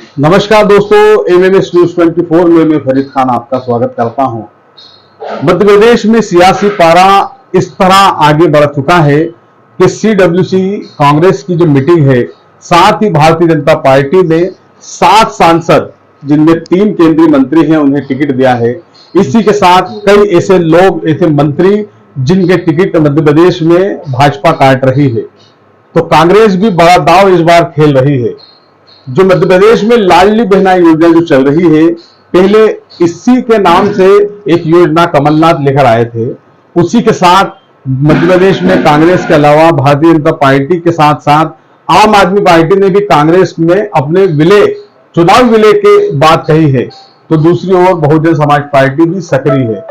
नमस्कार दोस्तों, MMS news 24 में मैं फरीद खान आपका स्वागत करता हूं। मध्य प्रदेश में सियासी पारा इस तरह आगे बढ़ चुका है कि सीडब्ल्यूसी कांग्रेस की जो मीटिंग है, साथ ही भारतीय जनता पार्टी ने 7 सांसद जिनमें 3 केंद्रीय मंत्री हैं उन्हें टिकट दिया है। इसी के साथ कई ऐसे लोग, ऐसे मंत्री जिनके टिकट मध्य प्रदेश में भाजपा काट रही है। तो कांग्रेस भी बड़ा दांव इस बार खेल रही है। जो मध्य प्रदेश में लाडली बहना योजना जो चल रही है, पहले इसी के नाम से एक योजना कमलनाथ लेकर आए थे। उसी के साथ मध्य प्रदेश में कांग्रेस के अलावा भारतीय जनता पार्टी के साथ साथ आम आदमी पार्टी ने भी कांग्रेस में अपने विलय, चुनाव विलय के बात कही है। तो दूसरी ओर बहुजन समाज पार्टी भी सक्रिय है।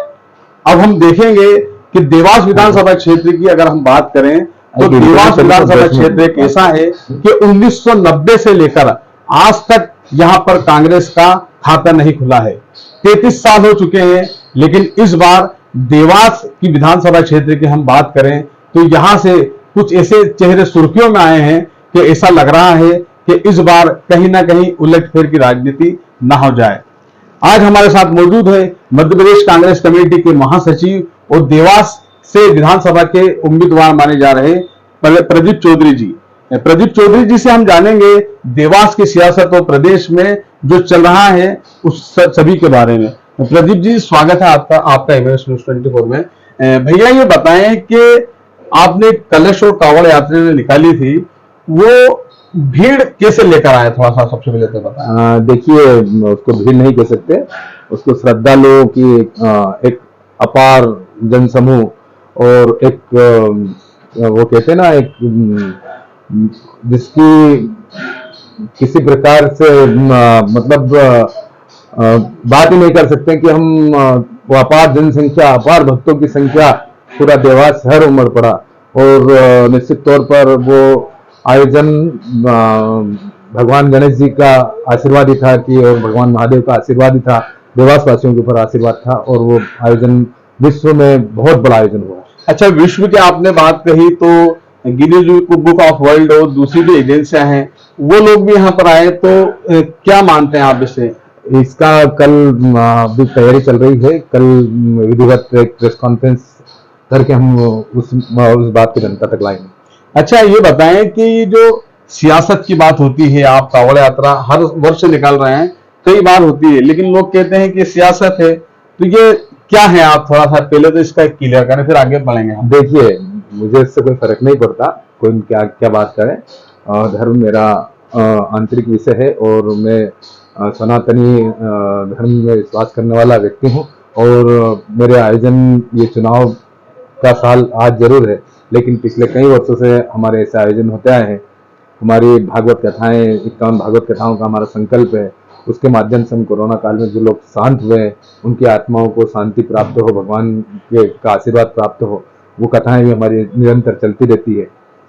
अब हम देखेंगे कि देवास विधानसभा क्षेत्र की अगर हम बात करें तो देवास विधानसभा क्षेत्र एक ऐसा है कि 1990 से लेकर आज तक यहां पर कांग्रेस का खाता नहीं खुला है। 33 साल हो चुके हैं, लेकिन इस बार देवास की विधानसभा क्षेत्र की हम बात करें तो यहां से कुछ ऐसे चेहरे सुर्खियों में आए हैं कि ऐसा लग रहा है कि इस बार कहीं ना कहीं उलटफेर की राजनीति न हो जाए। आज हमारे साथ मौजूद है मध्य प्रदेश कांग्रेस कमेटी के महासचिव और देवास से विधानसभा के उम्मीदवार माने जा रहे प्रदीप चौधरी जी। प्रदीप चौधरी जी से हम जानेंगे देवास की सियासत और प्रदेश में जो चल रहा है उस सभी के बारे में। प्रदीप जी, स्वागत है आपका एमएमएस न्यूज 24 में। भैया ये बताएं कि आपने कलश और कावड़ यात्रा निकाली थी, वो भीड़ कैसे लेकर आए, थोड़ा सा सबसे पहले तो बताएं। देखिए, उसको भीड़ नहीं कह सकते, उसको श्रद्धालुओं की एक अपार जनसमूह और एक वो कहते हैं ना, एक जिसकी किसी प्रकार से मतलब बात ही नहीं कर सकते कि हम वो अपार जनसंख्या, अपार भक्तों की संख्या, पूरा देवास शहर उमड़ पड़ा। और निश्चित तौर पर वो आयोजन भगवान गणेश जी का आशीर्वाद ही था कि, और भगवान महादेव का आशीर्वाद ही था, देवास वासियों के ऊपर आशीर्वाद था, और वो आयोजन विश्व में बहुत बड़ा आयोजन हुआ। अच्छा, विश्व की आपने बात कही तो गिनीज बुक ऑफ वर्ल्ड और दूसरी भी एजेंसियां हैं, वो लोग भी यहाँ पर आए, तो क्या मानते हैं आप इसे? इसका कल भी तैयारी चल रही है। कल विधिवत एक प्रेस कॉन्फ्रेंस करके हम उस बात को जनता तक लाएंगे। अच्छा, ये बताएं कि जो सियासत की बात होती है, आप कावड़ यात्रा हर वर्ष निकाल रहे हैं, कई बार होती है, लेकिन लोग कहते हैं कि सियासत है, तो ये क्या है? आप थोड़ा सा पहले तो इसका क्लियर करें, फिर आगे बढ़ेंगे हम। देखिए, मुझे इससे कोई फर्क नहीं पड़ता, कोई क्या क्या बात करे। धर्म मेरा आंतरिक विषय है और मैं सनातनी धर्म में विश्वास करने वाला व्यक्ति हूँ। और मेरे आयोजन, ये चुनाव का साल आज जरूर है, लेकिन पिछले कई वर्षों से हमारे ऐसे आयोजन होते आए हैं। हमारी भागवत कथाएं, 51 भागवत कथाओं का हमारा संकल्प है। उसके माध्यम से हम कोरोना काल में जो लोग शांत हुए, उनकी आत्माओं को शांति प्राप्त हो, भगवान के का आशीर्वाद प्राप्त हो, वो कथाएं भी हमारी निरंतर चलती रहती है।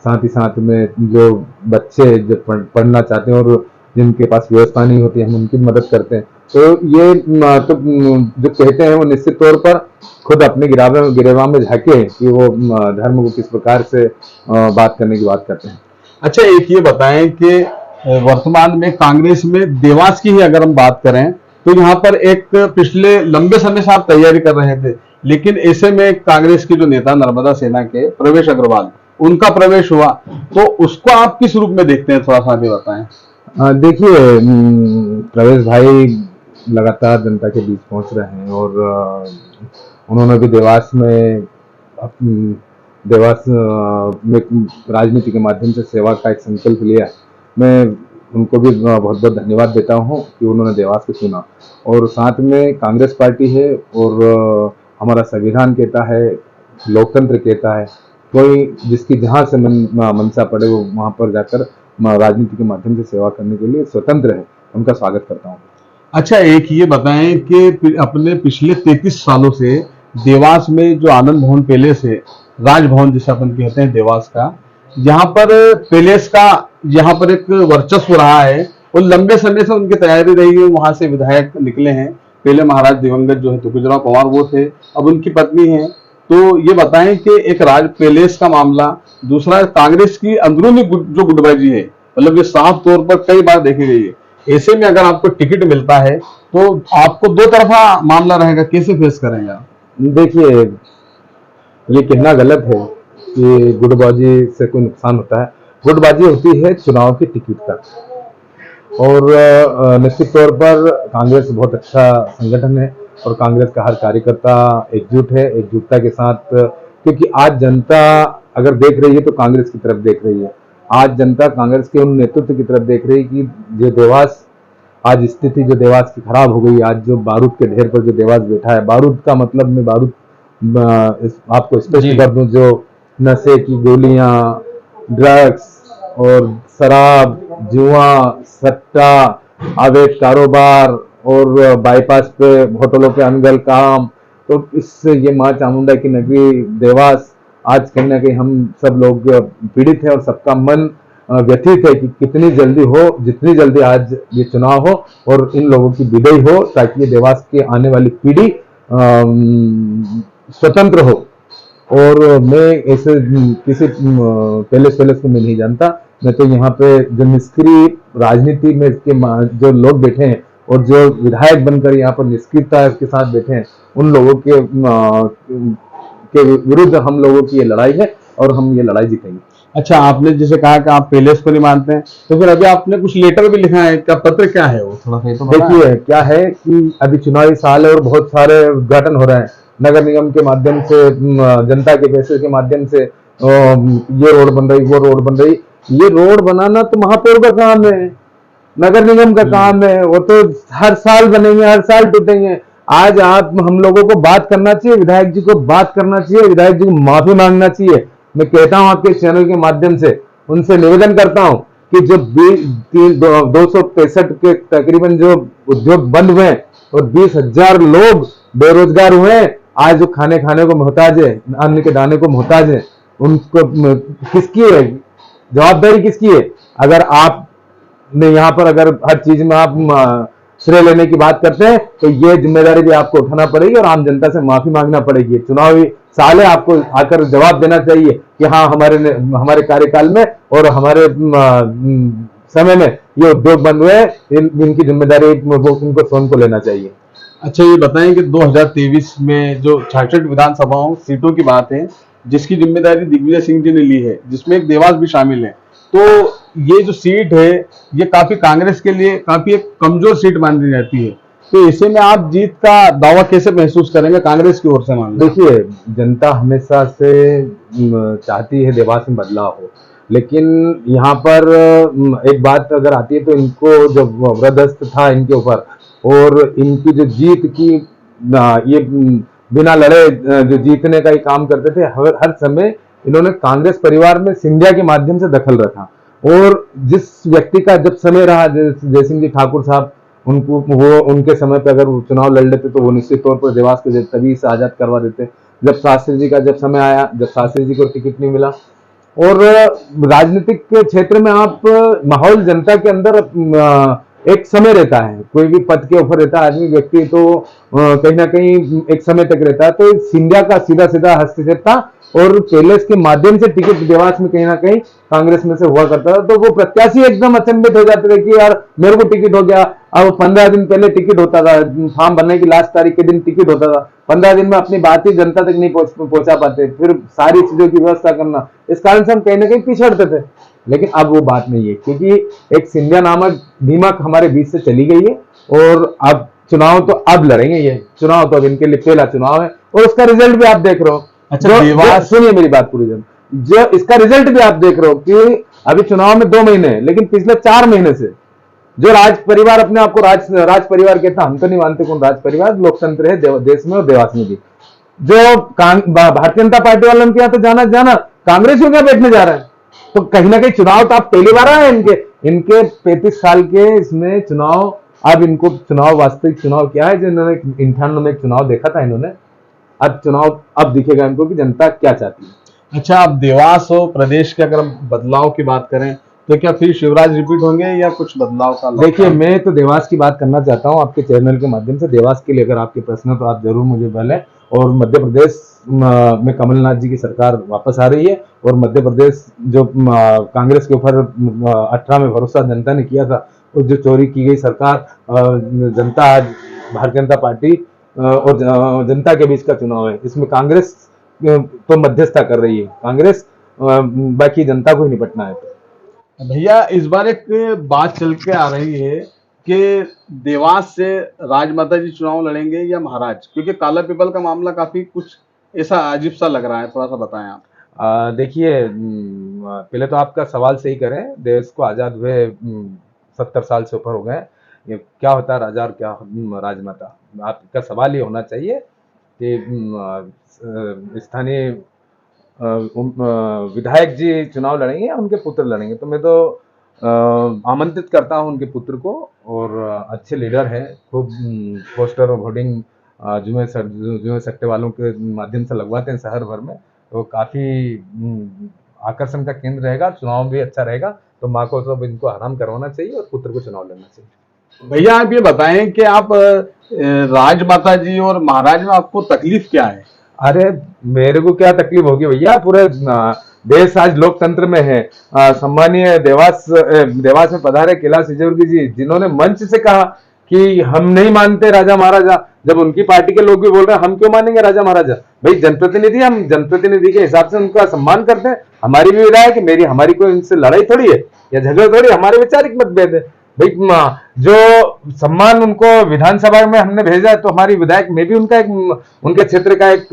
साथ ही साथ में जो बच्चे जो पढ़ना चाहते हैं और जिनके पास व्यवस्था नहीं होती, हम उनकी मदद करते हैं। तो ये तो जो कहते हैं वो निश्चित तौर पर खुद अपने गिरेबान में झांके कि वो धर्म को किस प्रकार से बात करने की बात करते हैं। अच्छा, एक ये बताएं कि वर्तमान में कांग्रेस में देवास की ही अगर हम बात करें तो यहाँ पर एक पिछले लंबे समय से आप तैयारी कर रहे थे, लेकिन ऐसे में कांग्रेस की जो नेता नर्मदा सेना के प्रवेश अग्रवाल, उनका प्रवेश हुआ, तो उसको आप किस रूप में देखते हैं, थोड़ा सा भी बताएं। देखिए, प्रवेश भाई लगातार जनता के बीच पहुंच रहे हैं और उन्होंने भी देवास में राजनीति के माध्यम से सेवा का एक संकल्प लिया। मैं उनको भी बहुत बहुत धन्यवाद देता हूं कि उन्होंने देवास को चुना। और साथ में कांग्रेस पार्टी है और हमारा संविधान कहता है, लोकतंत्र कहता है, कोई जिसकी जहां से मनसा पड़े वो वहां पर जाकर राजनीति के माध्यम से सेवा करने के लिए स्वतंत्र है। उनका स्वागत करता हूँ। अच्छा, एक ये बताएं कि अपने पिछले 33 सालों से देवास में जो आनंद भवन पैलेस है, राजभवन जिसे अपन कहते हैं देवास का, यहाँ पर पैलेस का यहाँ पर एक वर्चस्व रहा है और लंबे समय से उनकी तैयारी रही है। वहां से विधायक निकले हैं, पहले महाराज दिवंगत जो है तुकोजराव पवार वो थे, अब उनकी पत्नी है। तो ये बताएं कि एक राज पैलेस का मामला, दूसरा कांग्रेस की अंदरूनी जो गुटबाजी है, मतलब ये साफ तौर पर कई बार देखी गई है ऐसे में अगर आपको टिकट मिलता है तो आपको दो तरफा मामला रहेगा, कैसे फेस करेंगे आप? देखिए, ये कहना गलत है कि गुटबाजी से कोई नुकसान होता है। गुटबाजी होती है चुनाव की टिकट तक। और निश्चित तौर पर कांग्रेस बहुत अच्छा संगठन है और कांग्रेस का हर कार्यकर्ता एकजुट है, एकजुटता के साथ, क्योंकि आज जनता अगर देख रही है तो कांग्रेस की तरफ देख रही है। आज जनता कांग्रेस के उन नेतृत्व की तरफ देख रही है कि जो देवास, आज स्थिति जो देवास की खराब हो गई, आज जो बारूद के ढेर पर जो देवास बैठा है, बारूद का मतलब मैं बारूद आपको स्पष्ट कर दूं, जो नशे की गोलियां, ड्रग्स और शराब, जुआ, सट्टा, अवैध कारोबार और बाईपास पे होटलों पे अनगल काम, तो इससे ये माँ चामुंडा की नगरी देवास आज कहीं ना कहीं हम सब लोग पीड़ित है और सबका मन व्यथित है कि कितनी जल्दी हो, जितनी जल्दी आज ये चुनाव हो और इन लोगों की विदाई हो, ताकि ये देवास की आने वाली पीढ़ी स्वतंत्र हो। और मैं ऐसे किसी पैलेस को मैं नहीं जानता। मैं तो यहाँ पे जो निष्क्रिय राजनीति में के जो लोग बैठे हैं और जो विधायक बनकर यहाँ पर निष्क्रियता के साथ बैठे हैं, उन लोगों के विरुद्ध हम लोगों की ये लड़ाई है और हम ये लड़ाई जीतेंगे। अच्छा, आपने जैसे कहा कि आप पैलेस को नहीं मानते हैं, तो फिर अभी आपने कुछ लेटर भी लिखा है, क्या पत्र क्या है वो, थोड़ा सा तो देखिए, क्या है कि अभी चुनावी साल है और बहुत सारे उद्घाटन हो रहे हैं नगर निगम के माध्यम से, जनता के पैसे के माध्यम से, ये रोड बन रही, वो रोड बन रही। ये रोड बनाना तो महापौर का काम है, नगर निगम का काम है, वो तो हर साल बनेंगे, हर साल टूटेंगे। आज आप हम लोगों को बात करना चाहिए, विधायक जी को बात करना चाहिए, विधायक जी को माफी मांगना चाहिए। मैं कहता हूं आपके चैनल के माध्यम से, उनसे निवेदन करता हूं कि जो 265 के तकरीबन जो उद्योग बंद हुए और 20,000 लोग बेरोजगार हुए, आज जो खाने को मोहताज है, अन्न के दाने को मोहताज है, उनको किसकी है जवाबदारी, किसकी है? अगर आप ने यहाँ पर अगर हर चीज में आप श्रेय लेने की बात करते हैं तो ये जिम्मेदारी भी आपको उठाना पड़ेगी और आम जनता से माफी मांगना पड़ेगी। चुनावी साल है, आपको आकर जवाब देना चाहिए कि हाँ, हमारे कार्यकाल में और हमारे समय में ये उद्योग बंद हुए, इनकी जिम्मेदारी उनको स्वयं को लेना चाहिए। अच्छा, ये बताएं कि 2023 में जो 66 विधानसभाओं सीटों की बात है, जिसकी जिम्मेदारी दिग्विजय सिंह जी ने ली है, जिसमें एक देवास भी शामिल है, तो ये जो सीट है ये काफी कांग्रेस के लिए काफी एक कमजोर सीट मानी जाती है, तो ऐसे में आप जीत का दावा कैसे महसूस करेंगे कांग्रेस की ओर से? मान लो, देखिए, जनता हमेशा से चाहती है देवास में बदलाव हो, लेकिन यहाँ पर एक बात अगर आती है तो इनको जब वृद्धस्त था इनके ऊपर और इनकी जो जीत की ये बिना लड़े जो जीतने का ही काम करते थे, हर समय इन्होंने कांग्रेस परिवार में सिंधिया के माध्यम से दखल रखा। और जिस व्यक्ति का जब समय रहा, जयसिंह जी ठाकुर साहब, उनको वो उनके समय पे अगर वो चुनाव लड़ लेते तो वो निश्चित तौर पर देवास को तभी से आजाद करवा देते। जब शास्त्री जी का जब समय आया, जब शास्त्री जी को टिकट नहीं मिला, और राजनीतिक के क्षेत्र में आप माहौल जनता के अंदर एक समय रहता है, कोई भी पद के ऊपर रहता है आदमी, व्यक्ति तो कहीं ना कहीं एक समय तक रहता है। तो सिंधिया का सीधा सीधा हस्तक्षेप था और पैलेस के माध्यम से टिकट देवास में कहीं ना कहीं कांग्रेस में से हुआ करता था, तो वो प्रत्याशी एकदम अचंभित हो जाते थे कि यार मेरे को टिकट हो गया। अब 15 दिन पहले टिकट होता था, फॉर्म भरने की लास्ट तारीख के दिन टिकट होता था, 15 दिन में अपनी बात ही जनता तक नहीं पहुंचा पाते, फिर सारी चीजों की व्यवस्था करना, इस कारण से हम कहीं ना कहीं पिछड़ते थे। लेकिन अब वो बात नहीं है, क्योंकि एक सिंधिया नामक दीमक हमारे बीच से चली गई है और अब चुनाव तो अब लड़ेंगे। ये चुनाव तो अब इनके लिए पहला चुनाव है और उसका रिजल्ट भी आप देख रहे हो। अच्छा, सुनिए मेरी बात पूरी, जो इसका रिजल्ट भी आप देख रहे हो कि अभी चुनाव में 2 महीने हैं, लेकिन पिछले 4 महीने से जो राज परिवार अपने आपको राज परिवार कहता, हम तो नहीं मानते कौन राज परिवार, लोकतंत्र है देश में और देवास में भी। जो भारतीय जनता पार्टी वालों के यहाँ तो जाना कांग्रेसियों क्या बैठने जा रहा है, तो कहीं ना कहीं चुनाव तो आप पहली बार आए इनके 35 साल के इसमें चुनाव। अब इनको चुनाव, वास्तविक चुनाव क्या है, जो इन्होंने 98 में चुनाव देखा था इन्होंने, अब चुनाव अब दिखेगा इनको कि जनता क्या चाहती है। अच्छा, अब देवास हो प्रदेश के अगर हम बदलाव की बात करें तो क्या फिर शिवराज रिपीट होंगे या कुछ बदलाव का? देखिए, मैं तो देवास की बात करना चाहता हूं आपके चैनल के माध्यम से। देवास के लिए अगर आपके प्रश्न है तो आप जरूर मुझे बोलें। और मध्य प्रदेश में कमलनाथ जी की सरकार वापस आ रही है और मध्य प्रदेश जो कांग्रेस के ऊपर 18 में भरोसा जनता ने किया था, और जो चोरी की गई सरकार, जनता आज भारतीय जनता पार्टी और जनता के बीच का चुनाव है, इसमें कांग्रेस तो मध्यस्थता कर रही है, कांग्रेस बाकी जनता को ही निपटना है। भैया इस बार एक बात चल के आ रही है कि देवास से राजमाता जी चुनाव लड़ेंगे या महाराज, क्योंकि काला पीपल का मामला काफी कुछ ऐसा अजीब सा लग रहा है, थोड़ा सा बताएं आप। देखिए, पहले तो आपका सवाल सही करें, देश को आज़ाद हुए 70 साल से ऊपर हो गए। ये क्या होता है राजा और क्या राजमाता? आपका सवाल ये होना चाहिए कि स्थानीय विधायक जी चुनाव लड़ेंगे या उनके पुत्र लड़ेंगे। तो मैं तो आमंत्रित करता हूं उनके पुत्र को, और अच्छे लीडर हैं, खूब पोस्टर और होर्डिंग जुए सट्टे वालों के माध्यम से लगवाते हैं शहर भर में, तो काफी आकर्षण का केंद्र रहेगा, चुनाव भी अच्छा रहेगा। तो माँ को सब इनको आराम करवाना चाहिए और पुत्र को चुनाव लड़ना चाहिए। भैया आप ये बताएं कि आप राजमाता जी और महाराज में आपको तकलीफ क्या है? अरे मेरे को क्या तकलीफ होगी भैया, पूरे देश आज लोकतंत्र में है। सम्मानीय देवास में पधारे कैलाश विजयवर्गीय जी, जिन्होंने मंच से कहा कि हम नहीं मानते राजा महाराजा, जब उनकी पार्टी के लोग भी बोल रहे हैं हम क्यों मानेंगे राजा महाराजा। भाई जनप्रतिनिधि, हम जनप्रतिनिधि के हिसाब से उनका सम्मान करते हैं। हमारी भी विधायक है, मेरी हमारी कोई उनसे लड़ाई थोड़ी है या झगड़ा थोड़ी, हमारे वैचारिक मतभेद है। भाई जो सम्मान उनको विधानसभा में हमने भेजा है, तो हमारी विधायक, मैं भी उनका एक, उनके क्षेत्र का एक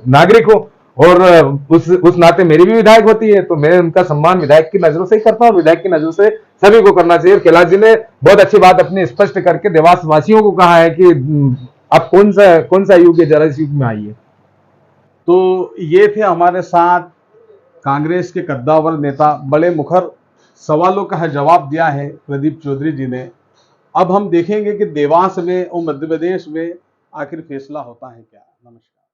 नागरिक हूँ, और उस नाते मेरी भी विधायक होती है, तो मैं उनका सम्मान विधायक की नजरों से ही करता हूँ, विधायक की नजरों से सभी को करना चाहिए। कैलाश जी ने बहुत अच्छी बात अपनी स्पष्ट करके देवास वासियों को कहा है कि आप कौन सा युग है, जरा इस युग में आइए। तो ये थे हमारे साथ कांग्रेस के कद्दावर नेता, बड़े मुखर सवालों का जवाब दिया है प्रदीप चौधरी जी ने। अब हम देखेंगे कि देवास में और मध्य प्रदेश में आखिर फैसला होता है क्या। नमस्कार।